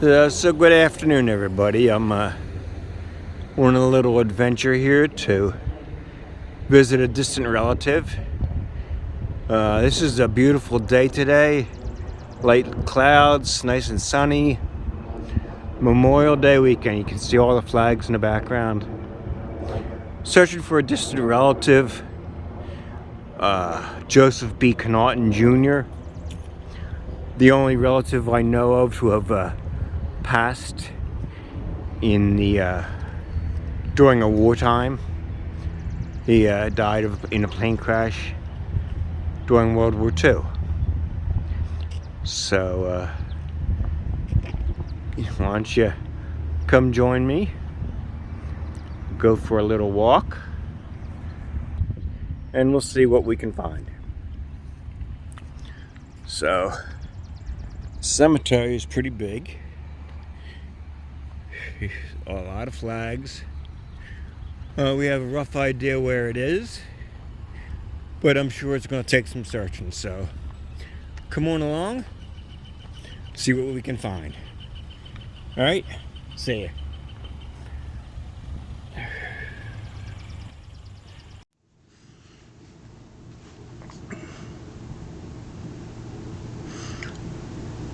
So good afternoon, everybody. I'm on a little adventure here to visit a distant relative. This is a beautiful day today. Light clouds, nice and sunny. Memorial Day weekend. You can see all the flags in the background. Searching for a distant relative, Joseph B. Connaughton Jr., the only relative I know of to have passed in the during a wartime. He died in a plane crash during World War II. So why don't you come join me, go for a little walk, and we'll see what we can find. So cemetery is pretty big. A lot of flags. We have a rough idea where it is, but I'm sure it's going to take some searching. So come on along, see what we can find. All right, see ya.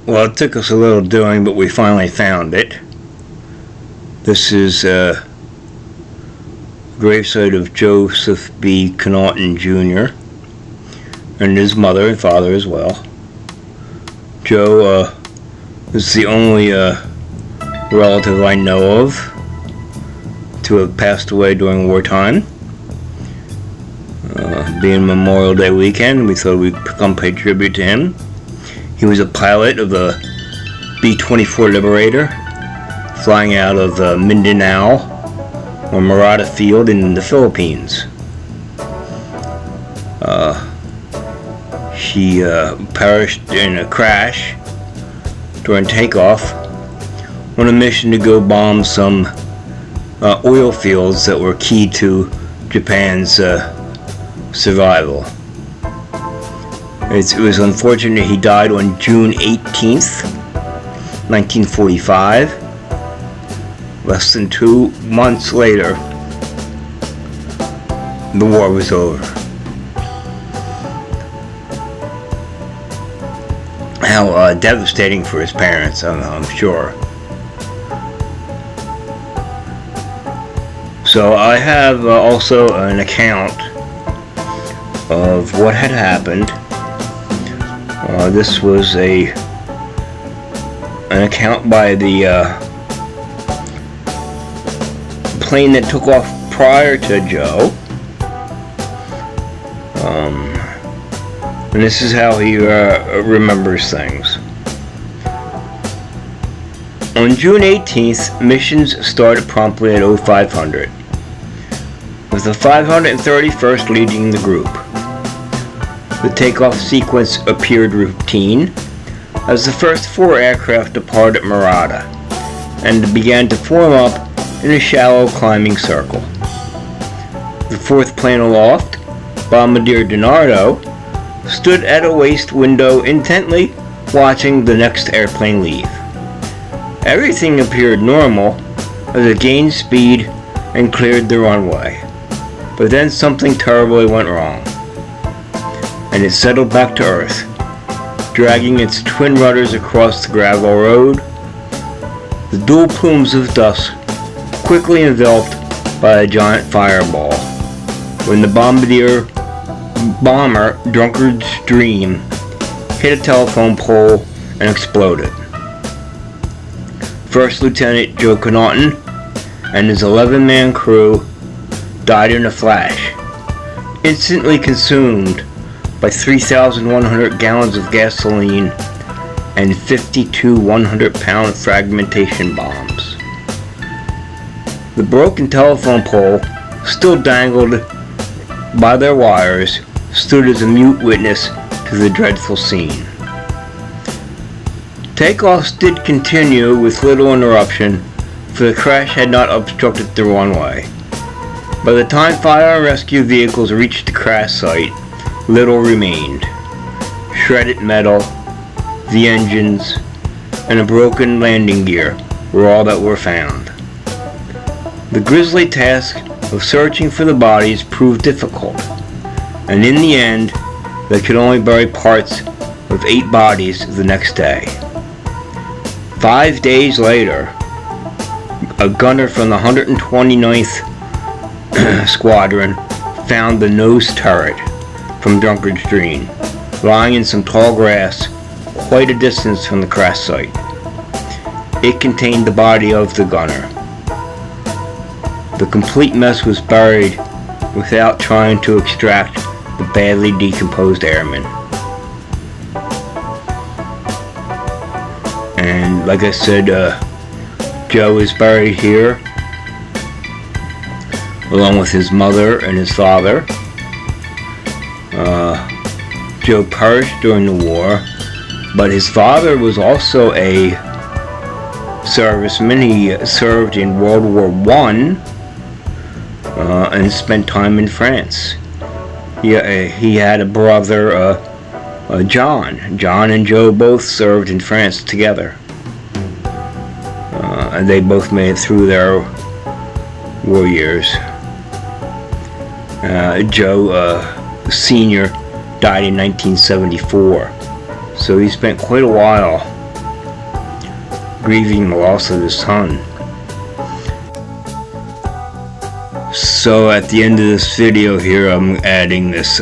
Well, it took us a little doing, but we finally found it. This is a gravesite of Joseph B. Connaughton Jr. and his mother and father as well. Joe is the only relative I know of to have passed away during wartime. Being Memorial Day weekend, we thought we'd come pay tribute to him. He was a pilot of a B-24 Liberator, flying out of Mindanao or Murata Field in the Philippines. He perished in a crash during takeoff on a mission to go bomb some oil fields that were key to Japan's survival. It was unfortunate he died on June 18th, 1945. Less than 2 months later, the war was over. How devastating for his parents, I'm sure. So I have also an account of what had happened. This was an account by the plane that took off prior to Joe. And this is how he remembers things. On June 18th, missions started promptly at 0500, with the 531st leading the group. The takeoff sequence appeared routine as the first 4 aircraft departed Murata and began to form up in a shallow climbing circle. The 4th plane aloft, Bombardier Durnkards, stood at a waist window intently watching the next airplane leave. Everything appeared normal as it gained speed and cleared the runway, but then something terribly went wrong, and it settled back to Earth, dragging its twin rudders across the gravel road. The dual plumes of dust quickly enveloped by a giant fireball when the Bombardier bomber Durnkards Dream hit a telephone pole and exploded. First Lieutenant Joe Connaughton and his 11-man crew died in a flash, instantly consumed by 3,100 gallons of gasoline and 52 100-pound fragmentation bombs. The broken telephone pole, still dangled by their wires, stood as a mute witness to the dreadful scene. Takeoffs did continue with little interruption, for the crash had not obstructed the runway. By the time fire and rescue vehicles reached the crash site, little remained. Shredded metal, the engines, and a broken landing gear were all that were found. The grisly task of searching for the bodies proved difficult, and in the end, they could only bury parts of 8 bodies the next day. 5 days later, a gunner from the 129th Squadron found the nose turret from Durnkards Dream, lying in some tall grass quite a distance from the crash site. It contained the body of the gunner. The complete mess was buried without trying to extract the badly decomposed airman. And like I said, Joe is buried here along with his mother and his father. Joe perished during the war, but his father was also a serviceman. He served in World War I and spent time in France. He had a brother, John. John and Joe both served in France together. And they both made it through their war years. Joe Sr. died in 1974, so he spent quite a while grieving the loss of his son. So at the end of this video here, I'm adding this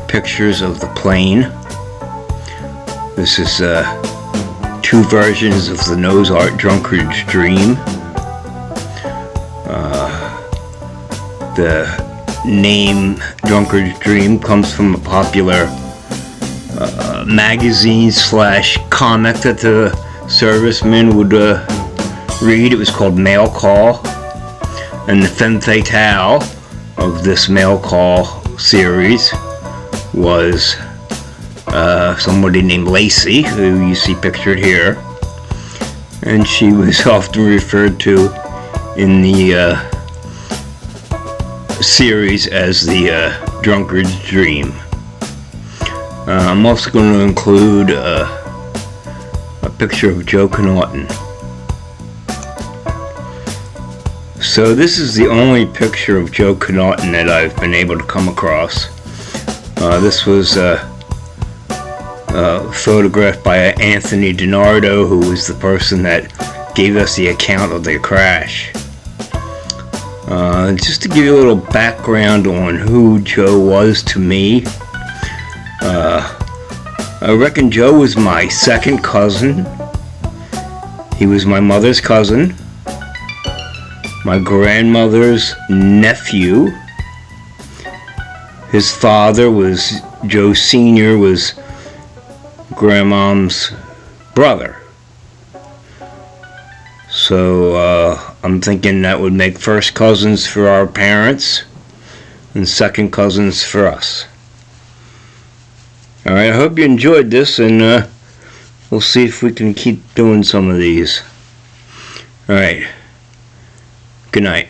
pictures of the plane. This is 2 versions of the nose art Durnkards Dream. The name Durnkards Dream comes from a popular magazine / comic that the servicemen would read. It was called Mail Call, and the femme fatale of this Mail Call series was somebody named Lacey, who you see pictured here, and she was often referred to in the series as the Durnkards Dream. I'm also going to include a picture of Joe Connaughton. So this is the only picture of Joe Connaughton that I've been able to come across. This was photographed by Anthony DiNardo, who was the person that gave us the account of the crash. Just to give you a little background on who Joe was to me, I reckon Joe was my second cousin. He was my mother's cousin, my grandmother's nephew. His father was, Joe Sr. was Grandmom's brother. So I'm thinking that would make first cousins for our parents and second cousins for us. Alright, I hope you enjoyed this, and we'll see if we can keep doing some of these. Alright, good night.